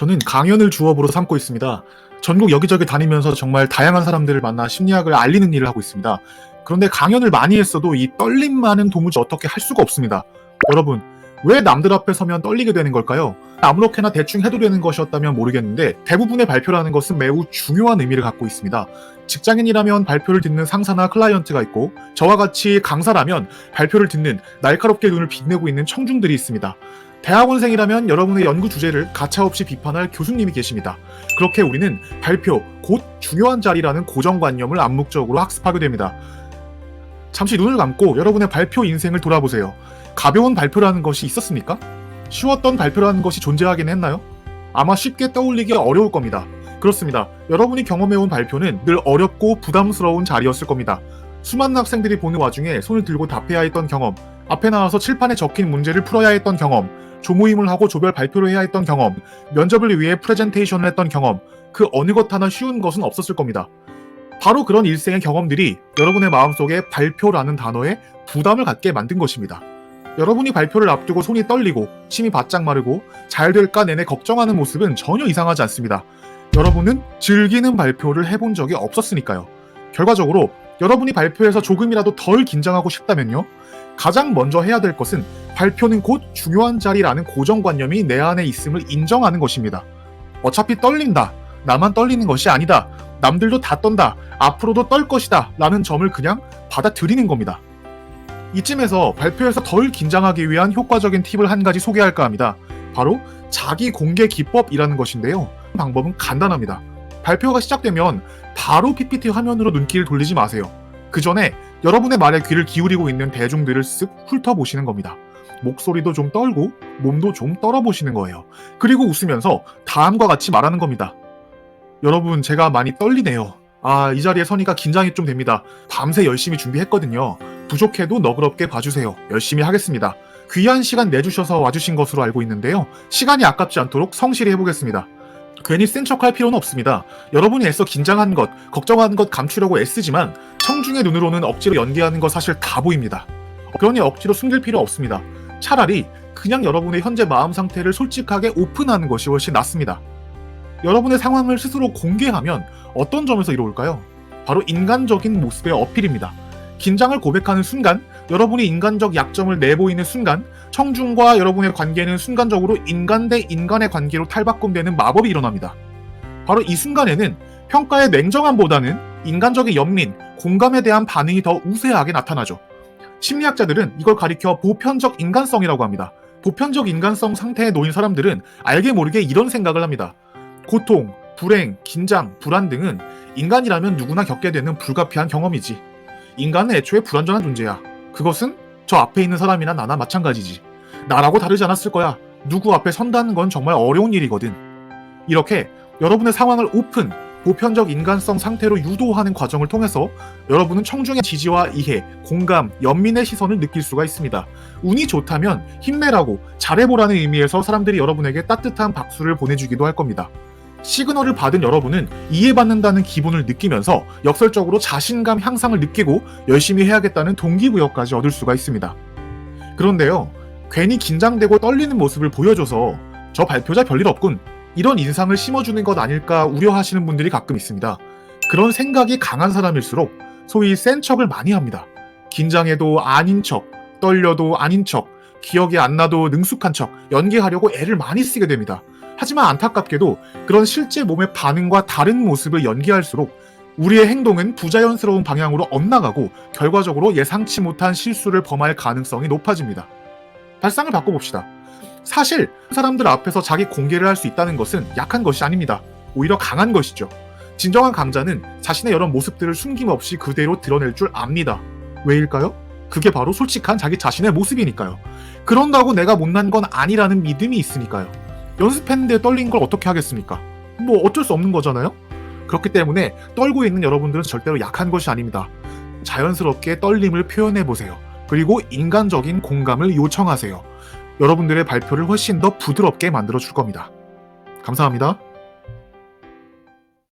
저는 강연을 주업으로 삼고 있습니다. 전국 여기저기 다니면서 정말 다양한 사람들을 만나 심리학을 알리는 일을 하고 있습니다. 그런데 강연을 많이 했어도 이 떨림만은 도무지 어떻게 할 수가 없습니다. 여러분, 왜 남들 앞에 서면 떨리게 되는 걸까요? 아무렇게나 대충 해도 되는 것이었다면 모르겠는데 대부분의 발표라는 것은 매우 중요한 의미를 갖고 있습니다. 직장인이라면 발표를 듣는 상사나 클라이언트가 있고, 저와 같이 강사라면 발표를 듣는 날카롭게 눈을 빛내고 있는 청중들이 있습니다. 대학원생이라면 여러분의 연구 주제를 가차없이 비판할 교수님이 계십니다. 그렇게 우리는 발표, 곧 중요한 자리라는 고정관념을 암묵적으로 학습하게 됩니다. 잠시 눈을 감고 여러분의 발표 인생을 돌아보세요. 가벼운 발표라는 것이 있었습니까? 쉬웠던 발표라는 것이 존재하긴 했나요? 아마 쉽게 떠올리기 어려울 겁니다. 그렇습니다. 여러분이 경험해온 발표는 늘 어렵고 부담스러운 자리였을 겁니다. 수많은 학생들이 보는 와중에 손을 들고 답해야 했던 경험, 앞에 나와서 칠판에 적힌 문제를 풀어야 했던 경험, 조모임을 하고 조별 발표를 해야 했던 경험, 면접을 위해 프레젠테이션을 했던 경험, 그 어느 것 하나 쉬운 것은 없었을 겁니다. 바로 그런 일생의 경험들이 여러분의 마음속에 발표라는 단어에 부담을 갖게 만든 것입니다. 여러분이 발표를 앞두고 손이 떨리고 침이 바짝 마르고 잘 될까 내내 걱정하는 모습은 전혀 이상하지 않습니다. 여러분은 즐기는 발표를 해본 적이 없었으니까요. 결과적으로 여러분이 발표에서 조금이라도 덜 긴장하고 싶다면요, 가장 먼저 해야 될 것은 발표는 곧 중요한 자리라는 고정관념이 내 안에 있음을 인정하는 것입니다. 어차피 떨린다, 나만 떨리는 것이 아니다, 남들도 다 떤다, 앞으로도 떨 것이다 라는 점을 그냥 받아들이는 겁니다. 이쯤에서 발표에서 덜 긴장하기 위한 효과적인 팁을 한 가지 소개할까 합니다. 바로 자기 공개 기법이라는 것인데요. 방법은 간단합니다. 발표가 시작되면 바로 PPT 화면으로 눈길을 돌리지 마세요. 그 전에 여러분의 말에 귀를 기울이고 있는 대중들을 쓱 훑어보시는 겁니다. 목소리도 좀 떨고 몸도 좀 떨어보시는 거예요. 그리고 웃으면서 다음과 같이 말하는 겁니다. 여러분, 제가 많이 떨리네요. 이 자리에 서니까 긴장이 좀 됩니다. 밤새 열심히 준비했거든요. 부족해도 너그럽게 봐주세요. 열심히 하겠습니다. 귀한 시간 내주셔서 와주신 것으로 알고 있는데요. 시간이 아깝지 않도록 성실히 해보겠습니다. 괜히 센 척할 필요는 없습니다. 여러분이 애써 긴장한 것, 걱정하는 것 감추려고 애쓰지만 청중의 눈으로는 억지로 연기하는 거 사실 다 보입니다. 그러니 억지로 숨길 필요 없습니다. 차라리 그냥 여러분의 현재 마음 상태를 솔직하게 오픈하는 것이 훨씬 낫습니다. 여러분의 상황을 스스로 공개하면 어떤 점에서 이로울까요? 바로 인간적인 모습의 어필입니다. 긴장을 고백하는 순간, 여러분이 인간적 약점을 내보이는 순간, 청중과 여러분의 관계는 순간적으로 인간 대 인간의 관계로 탈바꿈되는 마법이 일어납니다. 바로 이 순간에는 평가의 냉정함보다는 인간적인 연민, 공감에 대한 반응이 더 우세하게 나타나죠. 심리학자들은 이걸 가리켜 보편적 인간성이라고 합니다. 보편적 인간성 상태에 놓인 사람들은 알게 모르게 이런 생각을 합니다. 고통, 불행, 긴장, 불안 등은 인간이라면 누구나 겪게 되는 불가피한 경험이지. 인간은 애초에 불완전한 존재야. 그것은 저 앞에 있는 사람이나 나나 마찬가지지. 나라고 다르지 않았을 거야. 누구 앞에 선다는 건 정말 어려운 일이거든. 이렇게 여러분의 상황을 오픈, 보편적 인간성 상태로 유도하는 과정을 통해서 여러분은 청중의 지지와 이해, 공감, 연민의 시선을 느낄 수가 있습니다. 운이 좋다면 힘내라고, 잘해보라는 의미에서 사람들이 여러분에게 따뜻한 박수를 보내주기도 할 겁니다. 시그널을 받은 여러분은 이해받는다는 기분을 느끼면서 역설적으로 자신감 향상을 느끼고 열심히 해야겠다는 동기부여까지 얻을 수가 있습니다. 그런데요, 괜히 긴장되고 떨리는 모습을 보여줘서 저 발표자 별일 없군, 이런 인상을 심어주는 것 아닐까 우려하시는 분들이 가끔 있습니다. 그런 생각이 강한 사람일수록 소위 센 척을 많이 합니다. 긴장해도 아닌 척, 떨려도 아닌 척, 기억이 안 나도 능숙한 척, 연기하려고 애를 많이 쓰게 됩니다. 하지만 안타깝게도 그런 실제 몸의 반응과 다른 모습을 연기할수록 우리의 행동은 부자연스러운 방향으로 엇나가고 결과적으로 예상치 못한 실수를 범할 가능성이 높아집니다. 발상을 바꿔봅시다. 사실 사람들 앞에서 자기 공개를 할 수 있다는 것은 약한 것이 아닙니다. 오히려 강한 것이죠. 진정한 강자는 자신의 여러 모습들을 숨김없이 그대로 드러낼 줄 압니다. 왜일까요? 그게 바로 솔직한 자기 자신의 모습이니까요. 그런다고 내가 못난 건 아니라는 믿음이 있으니까요. 연습했는데 떨린 걸 어떻게 하겠습니까? 어쩔 수 없는 거잖아요? 그렇기 때문에 떨고 있는 여러분들은 절대로 약한 것이 아닙니다. 자연스럽게 떨림을 표현해보세요. 그리고 인간적인 공감을 요청하세요. 여러분들의 발표를 훨씬 더 부드럽게 만들어줄 겁니다. 감사합니다.